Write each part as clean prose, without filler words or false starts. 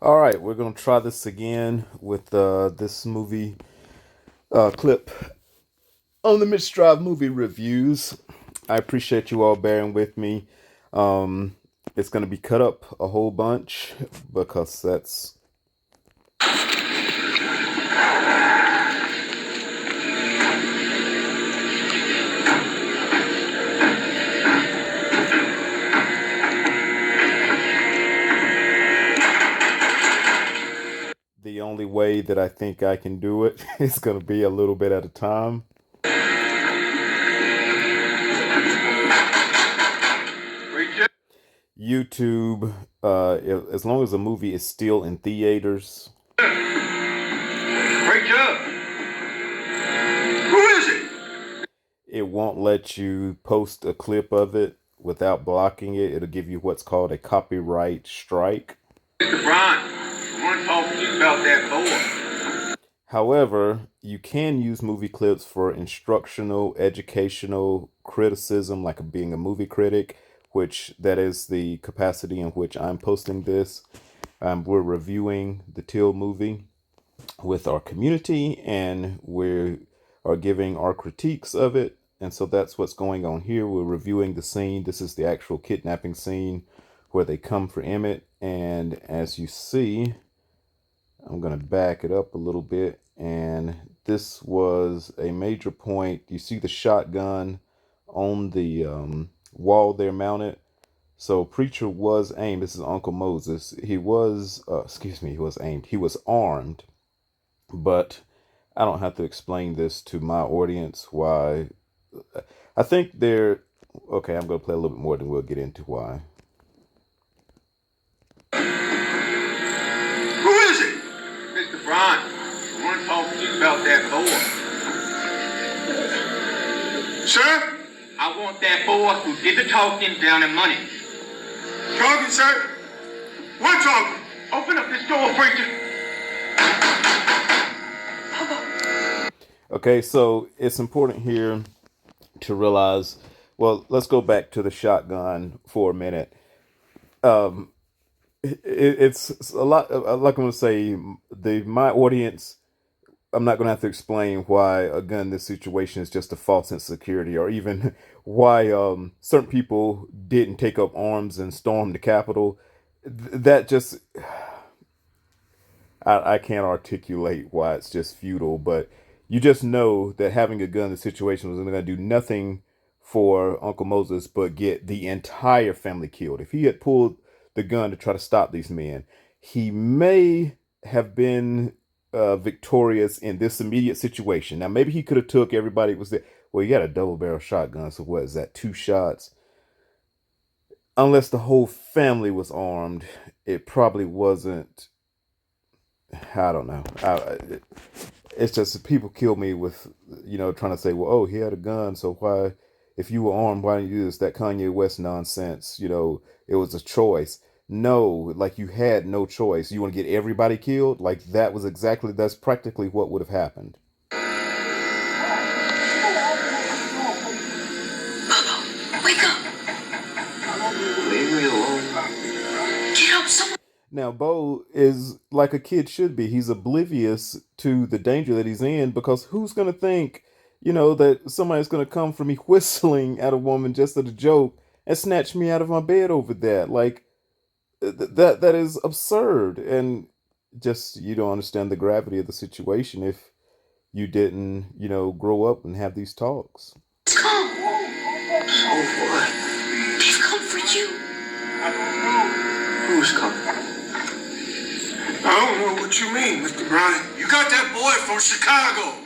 All right, we're gonna try this again with this movie clip on the Mitch Drive movie reviews. I appreciate you all bearing with me. Um, it's gonna be cut up a whole bunch because that's the only way that I think I can do it. It's gonna be a little bit at a time. YouTube, as long as the movie is still in theaters, it won't let you post a clip of it without blocking it. It'll give you what's called a copyright strike. Mr. Brian, I want to talk to you about that boy. However, you can use movie clips for instructional, educational criticism, like being a movie critic, which that is the capacity in which I'm posting this. We're reviewing the Till movie with our community, and we are giving our critiques of it. And so that's what's going on here. We're reviewing the scene. This is the actual kidnapping scene where they come for Emmett. And as you see, I'm going to back it up a little bit. And this was a major point. You see the shotgun on the wall there mounted. So Preacher was aimed. This is Uncle Moses. He was, he was aimed. He was armed. But I don't have to explain this to my audience why. I think they're okay. I'm going to play a little bit more, then we'll get into why. Who is it? Mr. Brian, I want to talk to you about that boy. Sir? I want that boy who did the talking down in money. Talking, sir? What talking? Open up this door, preacher. Okay, so it's important here to realize. Well, let's go back to the shotgun for a minute. It's a lot. Like I'm gonna say, my audience. I'm not gonna have to explain why a gun in this situation is just a false sense of security, or even why certain people didn't take up arms and storm the Capitol. That just I can't articulate why it's just futile, but you just know that having a gun in the situation was going to do nothing for Uncle Moses but get the entire family killed. If he had pulled the gun to try to stop these men, he may have been victorious in this immediate situation. Now, maybe he could have took everybody was there. Well, you got a double barrel shotgun, so what is that? 2 shots. Unless the whole family was armed, it probably wasn't. I don't know. It's just people kill me with, trying to say, well, oh, he had a gun, so why, if you were armed, why didn't you do this? That Kanye West nonsense, it was a choice. No, like you had no choice. You want to get everybody killed? Like that's practically what would have happened. Wake up. Leave me alone. Get up, someone. Now, Bo is like a kid should be. He's oblivious to the danger that he's in because who's going to think, that somebody's going to come for me whistling at a woman just as a joke and snatch me out of my bed over that? Like, that is absurd. And just, you don't understand the gravity of the situation if you didn't, grow up and have these talks. Come. So what? They've come for you. Who's coming? I don't know what you mean, Mr. Brian. You got that boy from Chicago.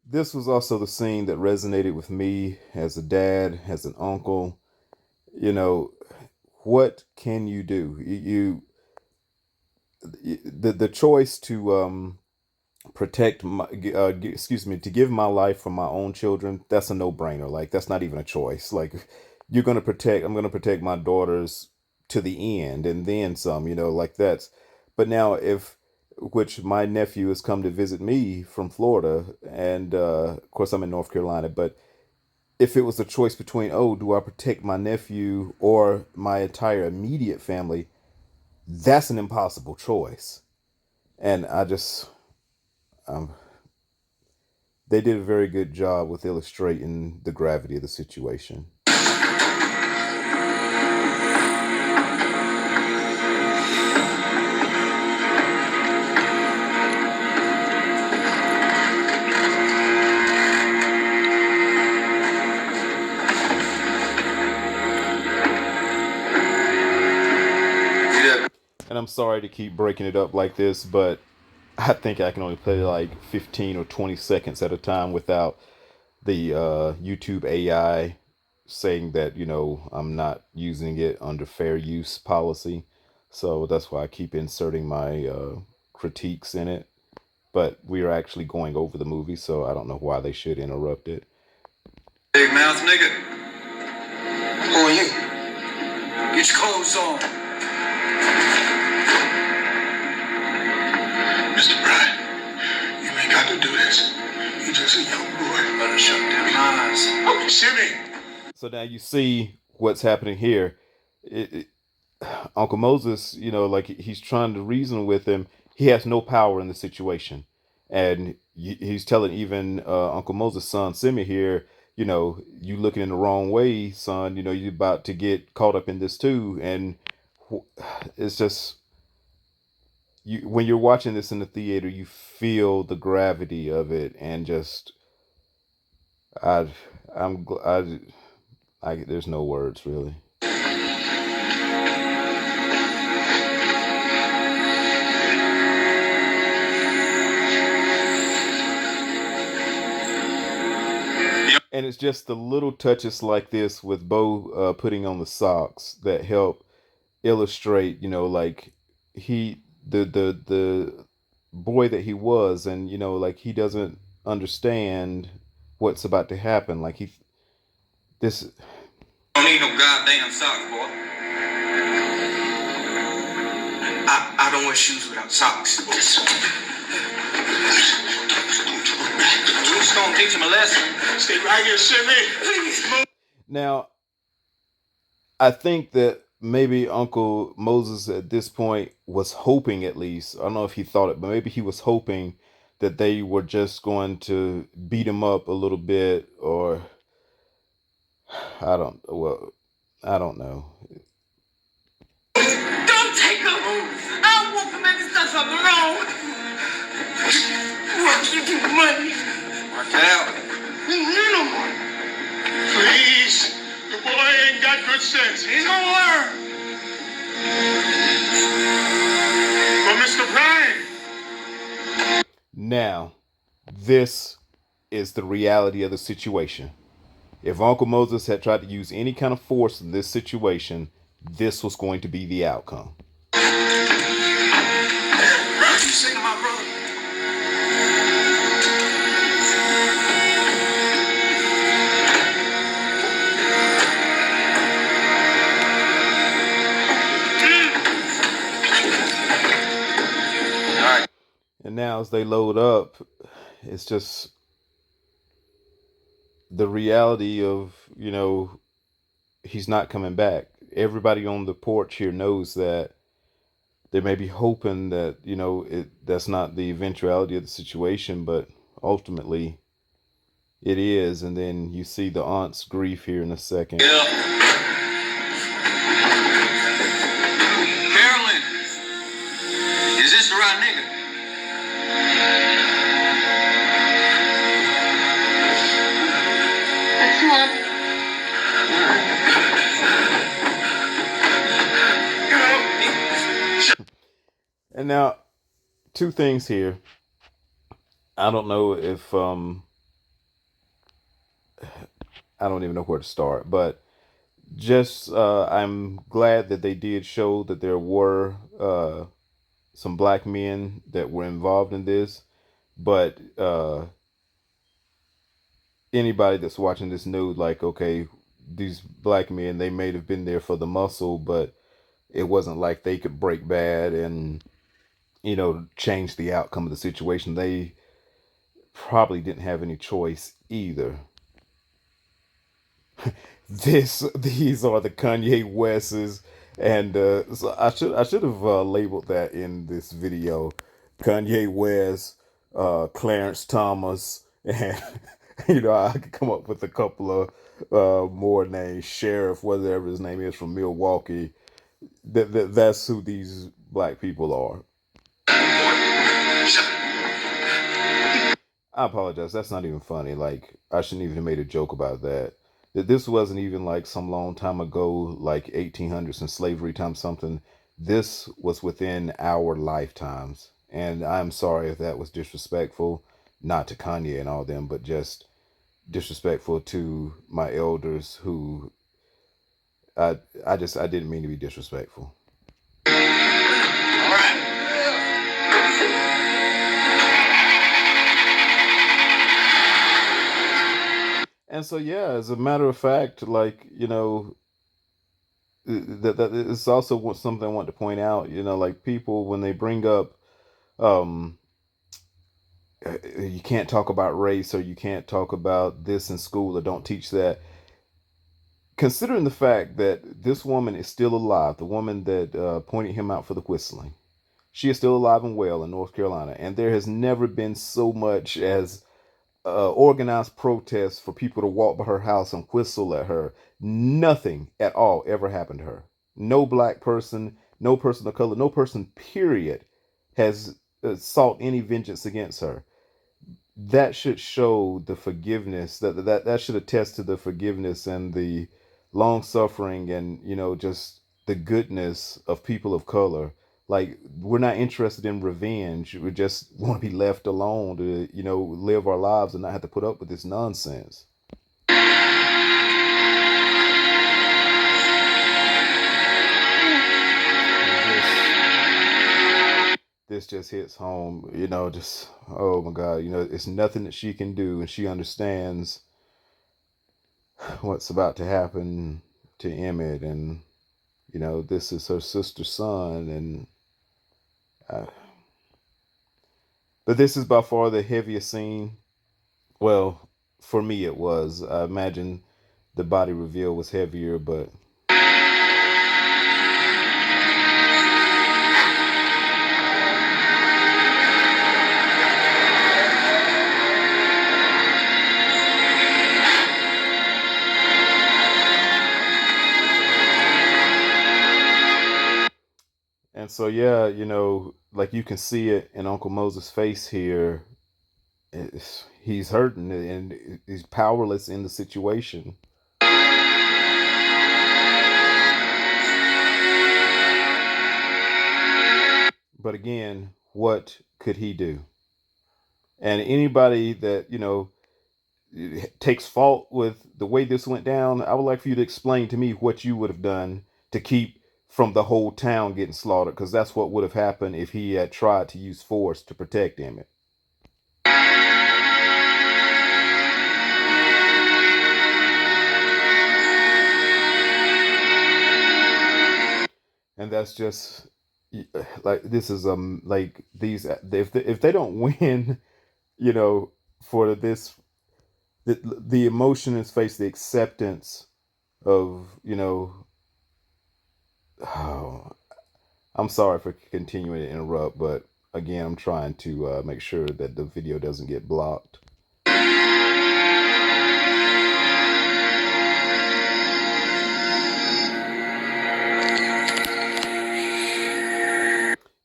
This was also the scene that resonated with me as a dad, as an uncle. What can you do? The choice to protect my to give my life for my own children, that's a no-brainer. Like that's not even a choice. Like I'm going to protect my daughters to the end and then some, like that's. But now if which my nephew has come to visit me from Florida, and of course I'm in North Carolina, but if it was a choice between, oh, do I protect my nephew or my entire immediate family, That's an impossible choice. And um, they did a very good job with illustrating the gravity of the situation. Yeah. And I'm sorry to keep breaking it up like this, but I think I can only play like 15 or 20 seconds at a time without the YouTube AI saying that, I'm not using it under fair use policy. So that's why I keep inserting my critiques in it. But we are actually going over the movie, so I don't know why they should interrupt it. Big mouth nigga. Who are you? Get your clothes on. Mr. Bryan, you ain't got to do this. You just a young boy. Better shut them eyes. Oh, Shimmy. So now you see what's happening here. It, Uncle Moses, like he's trying to reason with him. He has no power in the situation, and he's telling even Uncle Moses' son Simi here, you looking in the wrong way, son. You're about to get caught up in this too, and it's just you when you're watching this in the theater, you feel the gravity of it, and just I, I there's no words really. And it's just the little touches like this with Bo putting on the socks that help illustrate, like he the boy that he was, and like he doesn't understand what's about to happen. Like he this Don't need no goddamn socks, boy. I don't wear shoes without socks. We're just gonna teach him a lesson. Stay right here, Shimmy. Please move. now I think that maybe Uncle Moses at this point was hoping, at least, I don't know if he thought it, but maybe he was hoping that they were just going to beat him up a little bit, or I don't know. Don't take a move. I don't want to make this done something wrong. Work, you do money. Work out. We need no money. Please. The boy ain't got good sense. He's gonna learn. But Mr. Bryan. Now, this is the reality of the situation. If Uncle Moses had tried to use any kind of force in this situation, this was going to be the outcome. You sing to my brother. And now, as they load up, it's just the reality of, he's not coming back. Everybody on the porch here knows that they may be hoping that, that's not the eventuality of the situation, but ultimately it is. And then you see the aunt's grief here in a second. Yeah. Carolyn, is this the right nigga? That's one. And now, two things here. I don't know if I don't even know where to start, but just I'm glad that they did show that there were some black men that were involved in this, but anybody that's watching this knows, like, okay, these black men, they may have been there for the muscle, but it wasn't like they could break bad and change the outcome of the situation. They probably didn't have any choice either. These are the Kanye Wests And so I should have labeled that in this video: Kanye West, Clarence Thomas, and I could come up with a couple of more names. Sheriff, whatever his name is, from Milwaukee. That's who these black people are. I apologize. That's not even funny. Like, I shouldn't even have made a joke about that. That this wasn't even like some long time ago, like 1800s and slavery time something. This was within our lifetimes. And I'm sorry if that was disrespectful, not to Kanye and all them, but just disrespectful to my elders who I didn't mean to be disrespectful. And so yeah, as a matter of fact, like, that is also something I want to point out. Like, people, when they bring up, um, you can't talk about race, or you can't talk about this in school, or don't teach that. Considering the fact that this woman is still alive, the woman that pointed him out for the whistling, she is still alive and well in North Carolina, and there has never been so much as organized protests for people to walk by her house and whistle at her. Nothing at all ever happened to her. No black person, no person of color, no person, period, has sought any vengeance against her. That should show the forgiveness, that should attest to the forgiveness and the long suffering, and just the goodness of people of color. Like, we're not interested in revenge. We just want to be left alone to live our lives and not have to put up with this nonsense. And this just hits home. Just, oh my God, it's nothing that she can do, and she understands what's about to happen to Emmett. And this is her sister's son. And uh, but this is by far the heaviest scene. Well, for me it was. I imagine the body reveal was heavier, but and so yeah, like, you can see it in Uncle Moses' face here. He's hurting, and he's powerless in the situation. But again, what could he do? And anybody that takes fault with the way this went down, I would like for you to explain to me what you would have done to keep from the whole town getting slaughtered, because that's what would have happened if he had tried to use force to protect Emmett. And that's just like, this is like, these, if they don't win, you know for this, the emotion in his face, the acceptance of, oh, I'm sorry for continuing to interrupt, but again, I'm trying to make sure that the video doesn't get blocked.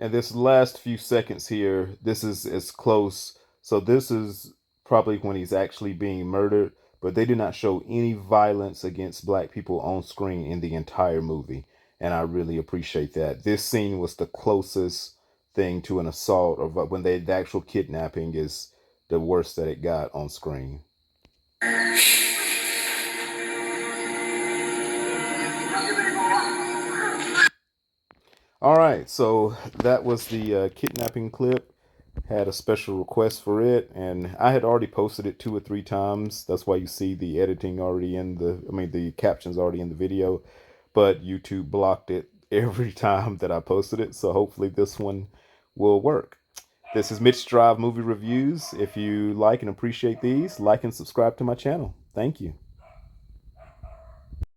And this last few seconds here, this is as close. So this is probably when he's actually being murdered, but they do not show any violence against black people on screen in the entire movie. And I really appreciate that. This scene was the closest thing to an assault, or when the actual kidnapping is the worst that it got on screen. All right, so that was the kidnapping clip. Had a special request for it, and I had already posted it 2 or 3 times. That's why you see the editing already the captions already in the video. But YouTube blocked it every time that I posted it, so hopefully this one will work. This is Mitch Drive Movie Reviews. If you like and appreciate these, like and subscribe to my channel. Thank you.